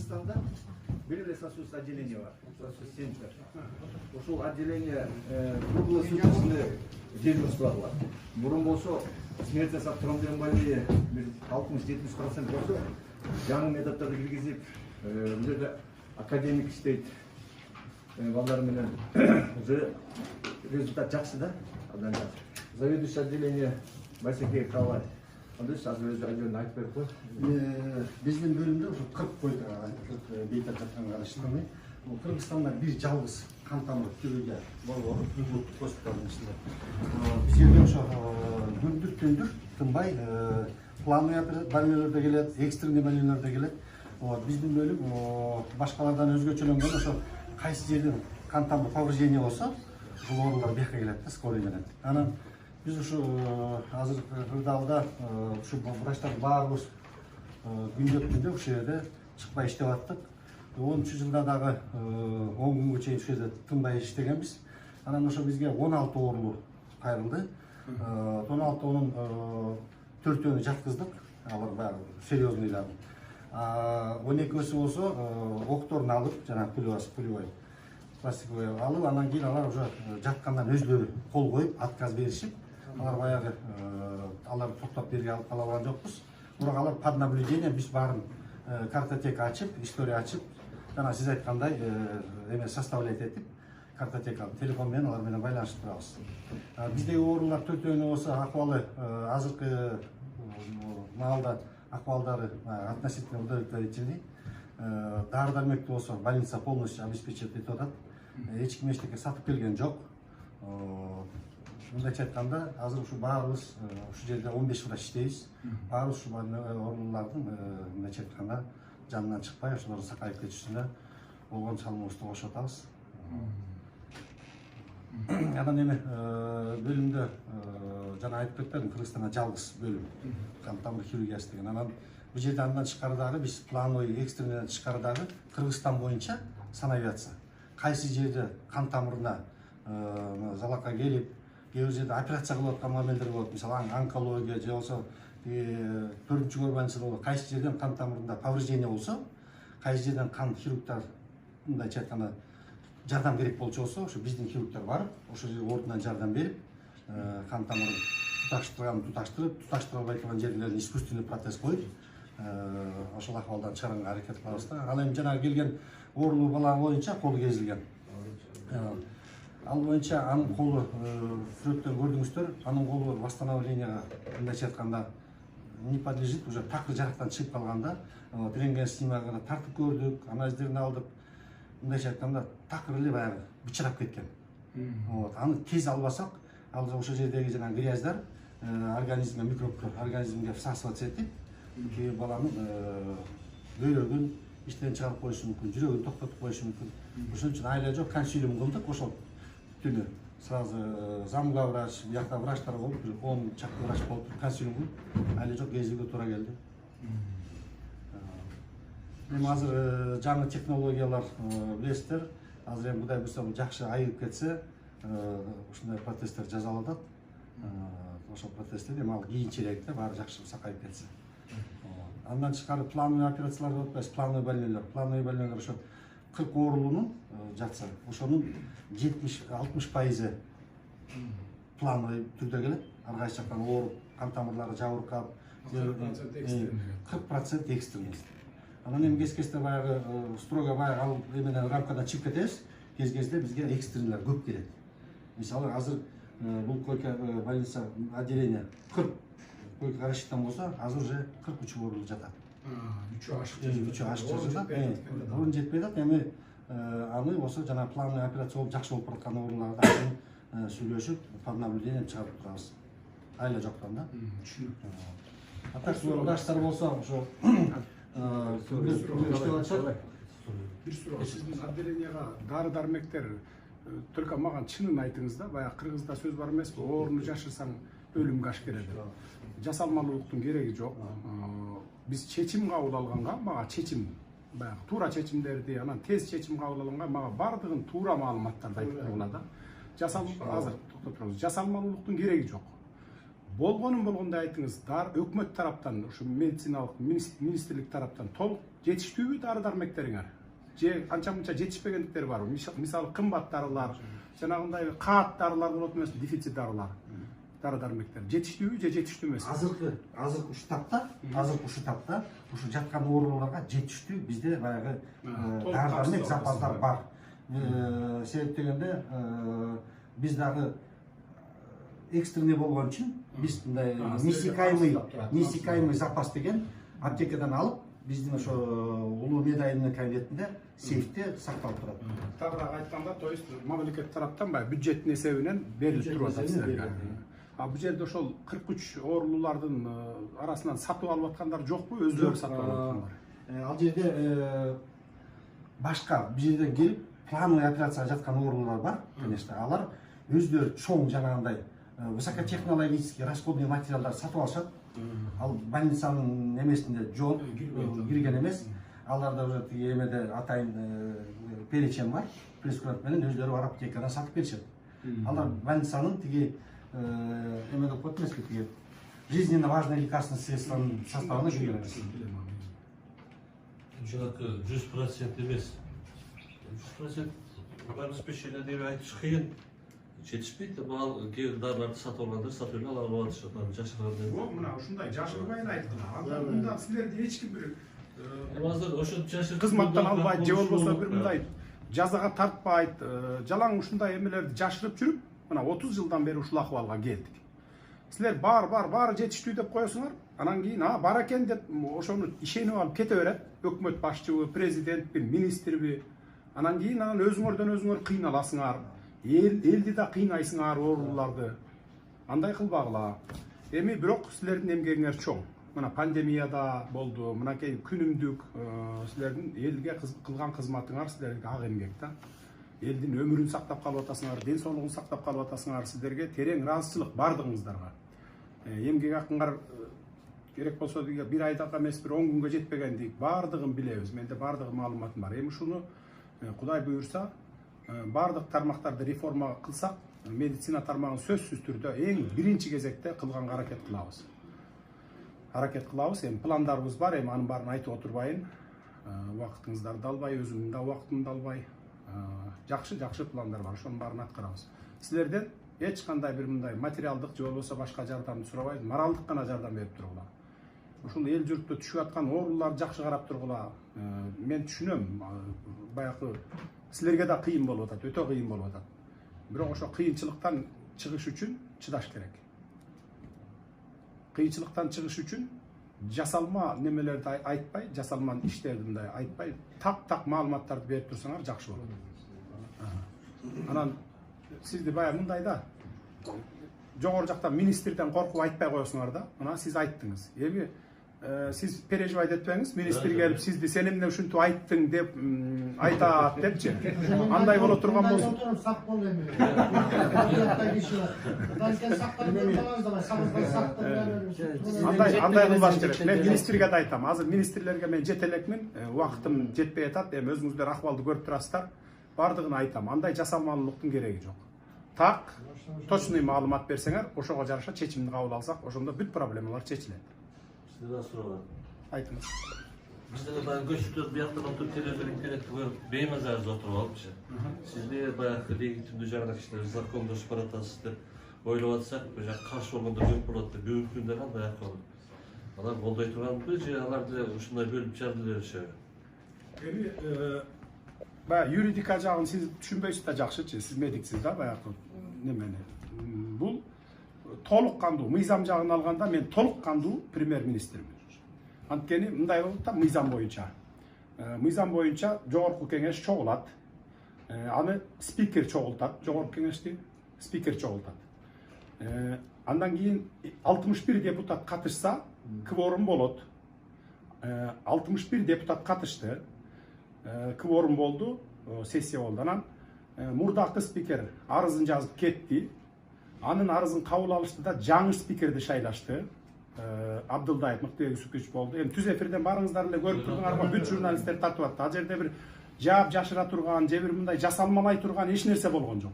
Кыргызстанда бир эле сосуд отделение бар. Сосуд центр. Ошол отделение круглосуточный дежурство бар. Мурун болсо смерть жасап турган больные 60-70% болсо жаңы методдорду киргизип, бул жерде академик иштейт. Балдар менен уже результат жакшы да. Заведующий отделение Басеке Калай. Андыш азыр өзү айдын айтып берип кой. Биздин бөлүмдө ушу 40 койду бейтап жатканга караштырмай. Кыргызстанда бир жалгыз кан тамыр хирургия борбору госпиталдын ичинде. Биз жерде ошо күндүр тынбай плановый больнияларда келет, экстренный больнияларда келет. Биздин бөлүм башкалардан өзгөчөлөнгөн ошо кайсы жерден кан тамыр повреждение болсо, бул оорулар бияка келет да, скорый менен. Анан biz şu hazır Kırdağ'da şu vraçlar bağırmış gündökünde şu yerde çıkmay işlep attık. 13 yılda dağı 10 gün geçe şu yerde tınbay işlegenmiz. Anan oşo bizge 16 oğurlu kayırıldı. 16 onun 4'ünü жаткыздык. Алар баары серьезныйлар. 12'si болсо окторун алып, жана пулевой пластиковый алып, анан кийин алар уже жаткандан өзлөрү кол коюп, отказ беришип, алар баягы алар токтоп берип алып кала алган жокпуз. Бирок алар под наблюдением биз баарын картотека ачып, история ачып, жана сиз айткандай эме составлять этип, картотеканы телефон менен алар менен байланышып турабыз. Биздеги оорулар төртөөнү болсо акыбалы азыркы маалда акыбалдары относительно удовлетворительный. Дары дармекти болсо больница полностью обеспечивать этип атат. Эч ким эчтеке сатып келген жок. Мындайча айтканда, азыр ушу баарыбыз ушу жерде 15 врач иштейбиз. Баарыбыз ушу оорулардын мындайча айтканда жанынан чыкпай, ошолордун сакайып кетишине болгон чалымыбызды кошуп атабыз. Анан эми бөлүмдө жана айтып кеткен Кыргызстанда жалгыз бөлүм кан тамыр хирургиясы деген. Анан бул жерде андан тышкары дагы биз плановый экстренный тышкары дагы Кыргызстан боюнча санавиация. Кайсы жерде кан тамырына залакка келип, кээ бир жерде операция кылып аткан мамилдер болот. Мисалы онкология же болсо 4-көр больницада болот. Кайсы жерден кан тамырында повреждение болсо, кайсы жерден кан хирургтар мындайча айтканда жардам керек болчу болсо, ошо биздин хирургтар барып, ошол жерге ордунан жардам берип, кан тамырын туташтыра албай турган жерлерин искусственный протез коюп, ошол акыбалдан чыгарганга аракет кылабыз да. Ал эми жанагы келген оорулуу бала боюнча колу кезилген. Ал боюнча анын колу сүрөттөн көрдүңүздөр, анын колу восстановленияга мындайча айтканда не подлежит, уже такыр жарактан чыгып калганда, рентген снимогына тартып көрдүк, анализдерин алдык. Мындайча айтканда такыр эле баягы бычырап кеткен. Аны тез албасак, ал ошол жердеги жана грязьдар организмге микробтор организмге всасываться этип, кээ баланын бөйрөгүн иштен чыгарып коюшу мүмкүн, жүрөгүн токтотуп коюшу мүмкүн. Ошон үчүн айла жок консилиум кылдык, ошол түнү сразу замга врач, биякта врачтар болуп, 10 чакты врач болуп консилиум кылып, айла жок кезүүгө туура келди. Эми азыр жаңы технологиялар билесиздер, азыр эми Кудай буйрса жакшы айыгып кетсе, ушундай протезтер жасалат. Ошол протезтер эми ал кийинчерээк да баары жакшы сакайып кетсе. Андан тышкары плановый операциялар болуп атпайбы, плановый больниялар. Плановый больниялар ошо 40 оорулуунун жатса, ошонун 70-60% плановый түрдө келет. Ар кайсы жактан ооруп, кан тамырлары жабыркап, 40% экстренный. Анан эми кез-кезде баягы строго баягы ал эменен рамкадан чыгып кетебиз. Кез-кезде бизге экстренныйлар көп келет. Мисалы азыр бул койка больница отделение 40 койка рассчитан болсо, азыр уже 43 оорулуу жатат. 3 ашык жатат. Орун жетпей атат. Эми аны болсо жана плановый операция болуп жакшы болуп бараткан ооруларды сүйлөшүп, под наблюдением чыгарып турабыз. Айла жоктон да. Түшүнүктүү. Атак врачтар болсо ошо бир суроо, сиздин отделенияга дары дармектер только маған чынын айтыңыз да, баягы Кыргызда сөз бар эмеспи, ооруну жашырсаң өлүмгө аш келет. Жасалмалуулуктун кереги жок. Биз чечим кабыл алганга, мага чечим, баягы туура чечимдерди, анан тез чечим кабыл алганга мага бардыгын туура маалыматтарды айтып тургула да. Азыр токтоп турабыз. Жасалмалуулуктун кереги жок. болгондой айтыңыз. Өкмөт тараптан, ушу медициналык министрлик тараптан толук жетиштүүбү дары-дармектериңер? Же анча-мынча жетишпегендиктер бар. Мисалы кымбат дарылар, жанагындай каат дарылар болот эмес, дефицит дарылар. Дары-дармектер жетиштүүбү же жетиштүү эмес? Азыркы ушу тапта ушу жаткан ооруларга жетиштүү бизде баягы дары-дармек запастар бар. Себеп дегенде биз дагы экстренный болгон үчүн биз мындай неиссякаемый запас деген аптекадан алып биздин ошо улуу медайымдын кабинетинде сейфте сакталып турат. Тагыраак айтканда, то есть мамлекет тараптан баягы бюджеттин эсебинен берилип туруп атат силерге. Бул жерде ошол 43 оорулуулардын арасынан сатып алып аткандар жокпу, өздөрү сатып алып аткандар? Ал жерде башка бул жерден келип плановый операцияга жаткан оорулуулар бар, конечно. Алар өздөрү чоң жанагындай высокотехнологический расходный материалдар сатып алышат. Ал больницанын немесинде жок, кирген эмес. Аларда уже тиги эмеде атайын перечень бар. Прескурант менен өздөрү бар аптекадан сатып беришет. Алар больницанын тиги эмеде коет эмеспи, тиги жизненно важный лекарственный средствонун составына кирген эмес. Ушунака 100% эмес. 100% обеспечение деп айтыш кыйын. Жетишпейт, ал кээ дарыларды сатып алгандар сатып эле алып атышат, жашырган. Жок, мына ушундай жашырбайын айткыла. Мында силерди эч ким бир Азыр ошо жашыр кызматтан албайт, же болбосо бир мындай жазага тартпайт, жалаң ушундай эмелерди жашырып жүрүп, мына 30 жылдан бери ушул акыбалга келдик. Силер баары жетиштүү деп коесуңар, анан кийин бар экен деп ошону ишенип алып кете берет. Өкмөт башчыбы, президентби, министрби. Анан кийин өзүңөрдөн өзүңөр кыйналасыңар. Элди да кыйнайсыңар, ооруларды. Андай кылбагыла. Эми бирок силердин эмгегиңер чоң. Мына пандемияда болду, мынакей күнүмдүк силердин элге кылган кызматыңар силерге ак эмгек да. Элдин өмүрүн сактап калып атасыңар, ден соолугун сактап калып атасыңар, силерге терең ыраазычылык бардыгыңыздарга. Эмгек акыңар керек болсо бир айда эмес, бир 10 күнгө жетпегендик бардыгын билебиз. Менде бардыгы маалыматым бар. Эми ушуну Кудай буйрса бардык тармактарды реформа кылсак, медицина тармагын сөзсүз түрдө эң биринчи кезекте кылганга аракет кылабыз. Эми пландарыбыз бар, эми анын баарын айтып отурбайын. Убактыңыздарды албай, өзүмдүн да убактымды албай, жакшы пландар бар, ошонун баарын аткарабыз. Силерден эч кандай бир мындай материалдык же болбосо башка жардамды сурабайбыз, моралдык гана жардам берип тургула. Ушул эл журтта түшүп аткан ооруларды жакшы карап тургула. Мен түшүнөм, баягы силерге да кыйын болуп атат, өтө кыйын болуп атат. Бирок ошо кыйынчылыктан чыгыш үчүн чыдаш керек. Кыйынчылыктан чыгыш үчүн жасалма немелерди айтпай, жасалма иштерди мындай айтпай, так маалыматтарды берип турсаңар жакшы болот. Анан сизди баягы мындай да жогору жактан министрден коркуп айтпай коесуңар да. Мына сиз айттыңыз. Эми сиз переживать этпеңиз, министр келип сизди сен эмне ушинтип айттың деп айтат депчи. Андай боло турган болсо сак бол эми. Андай кылбаш керек. Мен министрге да айтам. Азыр министрлерге мен жете элекмин, убактым жетпей атат. Эми өзүңүздөр акыбалды көрүп турасыздар. Бардыгын айтам. Андай жасалмалуулуктун кереги жок. Так, точный маалымат берсеңер, ошого жараша чечимди кабыл алсак, ошондо бүт проблемалар чечилет. Сизден сураган. Айтыңыз. Бизде баягы көчүттөр бияктан отуруп телевизорден көрүп беймаза отуруп алыпчы. Сизде баягы легитимдүү жагына кичине закондошуп баратасыз деп ойлоп атсак, бул каршы болгондор көп болот деп бүгүнкү күндө кандай акыбал? Алар колдой турганбы же алар деле ушундай бөлүп жарды беришеби? Эми баягы юридика жагын сиз түшүнбөйсүз да жакшычы, сиз медиксиз да баягы немени. Бул толук кандуу мыйзам жагын алганда мен толук кандуу премьер-министрмин. Анткени мындай болот да мыйзам боюнча. Мыйзам боюнча жогорку кеңеш чогулат. Аны спикер чогултат, жогорку кеңешти спикер чогултат. Андан кийин 61 депутат катышса, кворум болот. 61 депутат катышты. Кворум болду, сессия болду. Анан мурдакы спикер арызын жазып кетти. Анын арызын кабыл алышты да жаңы спикерди шайлашты. Абдылдаев Мыктыбек Үсүкүч болду. Эми түз эфирден барыңыздар эле көрүп турдуңарбы, бүт журналисттер тартып атты. Ал жерде бир жаап жашыра турган, же бир мындай жасалмалай турган эч нерсе болгон жок.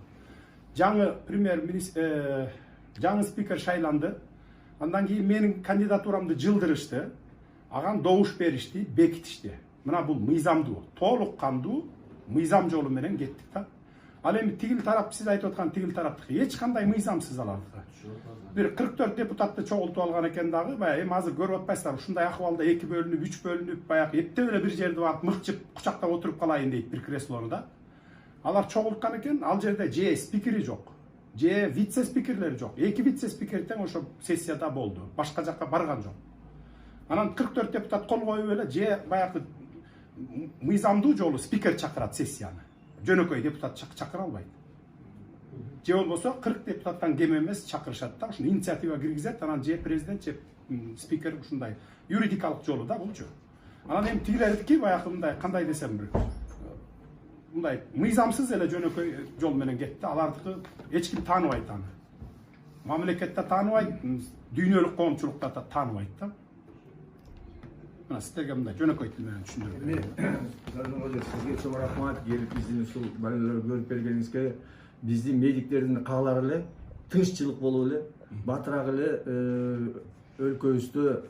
Жаңы премьер-министр жаңы спикер шайланды. Андан кийин менин кандидатурамды жылдырышты. Аган добуш беришти, бекитишти. Мына бул мыйзамдуу, толук кандуу мыйзам жолу менен кеттик да. Ал эми тигил тарап, сиз айтып аткан тигил тараптыкы эч кандай мыйзамсыз алардыкы. Бир 44 депутатты чогултуп алган экен дагы, баягы эми азыр көрүп атпайсыздар, ушундай акыбалда 2 бөлүнүп, 3 бөлүнүп, баягы эптеп эле бир жерде барып мыкчып кучактап отуруп калайын дейт бир креслону да. Алар чогулткан экен, ал жерде же спикери жок, же вице спикерлери жок. 2 вице спикер тең ошо сессияда болду. Башка жакка барган жок. Анан 44 депутат кол коюп эле же баягы мыйзамдуу жолу спикер чакырат сессияны. Жөнөкөй депутат чакыра албайт. Же болбосо 40 депутаттан кем эмес чакырышат да, ушуну инициатива киргизет, анан же президент же спикер ушундай юридикалык жолу да булчу. Анан эми тигилердики баягы мындай кандай десем бир мындай мыйзамсыз эле жөнөкөй жол менен кетти. Алардыкы эч ким тааныбайт аны. Мамлекетте тааныбайт, дүйнөлүк коомчулукта да тааныбайт да. Мына сиздерге мындай жөнөкөй тил менен түшүндүрдүм. Сизге чоң рахмат, келип биздин ушул балаларды көрүп бергениңизге. Биздин медиктердин каалары эле тынччылык болуп эле, батыраак эле өлкөбүздө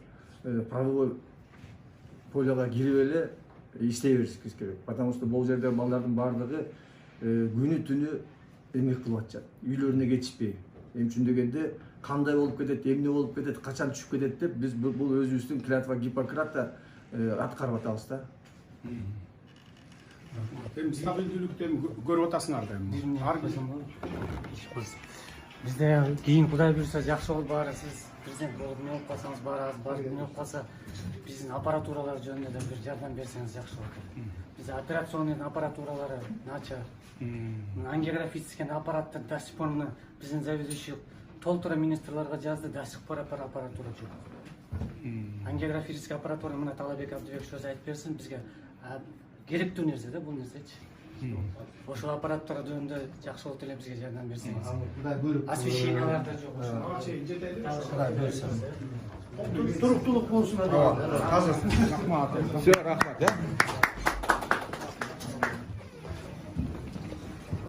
правовой полега кирип эле иштей беришибиз керек. Потому что бул жерде балдардын баардыгы күнү түнү эмгек кылып атышат. Үйлөрүнө кетишпей. Эми үчүн дегенде кандай болуп кетет, эмне болуп кетет, качан түшүп кетет деп биз бул өзүбүздүн клятва Гиппократта аткарып атабыз да. Эми стабилдүүлүктү көрүп атасыңар да эми. Бизде кийин Кудай буйрса жакшы болуп баарысыз. Президент болуп эмне болуп калсаңыз баарыбыз эмне болуп калса биздин аппаратуралар жөнүндө да бир жардам берсеңиз жакшы болот. Бизде операционный аппаратуралары начар. Ангиографический аппараттар до сих пор биздин заведующий толтура министрларга жазды, до сих пор аппаратура жок. Ангиографический аппаратура мына Талабек Абдыбекович өзү айтып берсин, бизге керектүү нерсе да бул нерсечи. Ошол аппараттар жөнүндө жакшы болот эле бизге жардам берсеңиз. Освещенияларда жок. Туруктуулук болсун. Все, рахмат.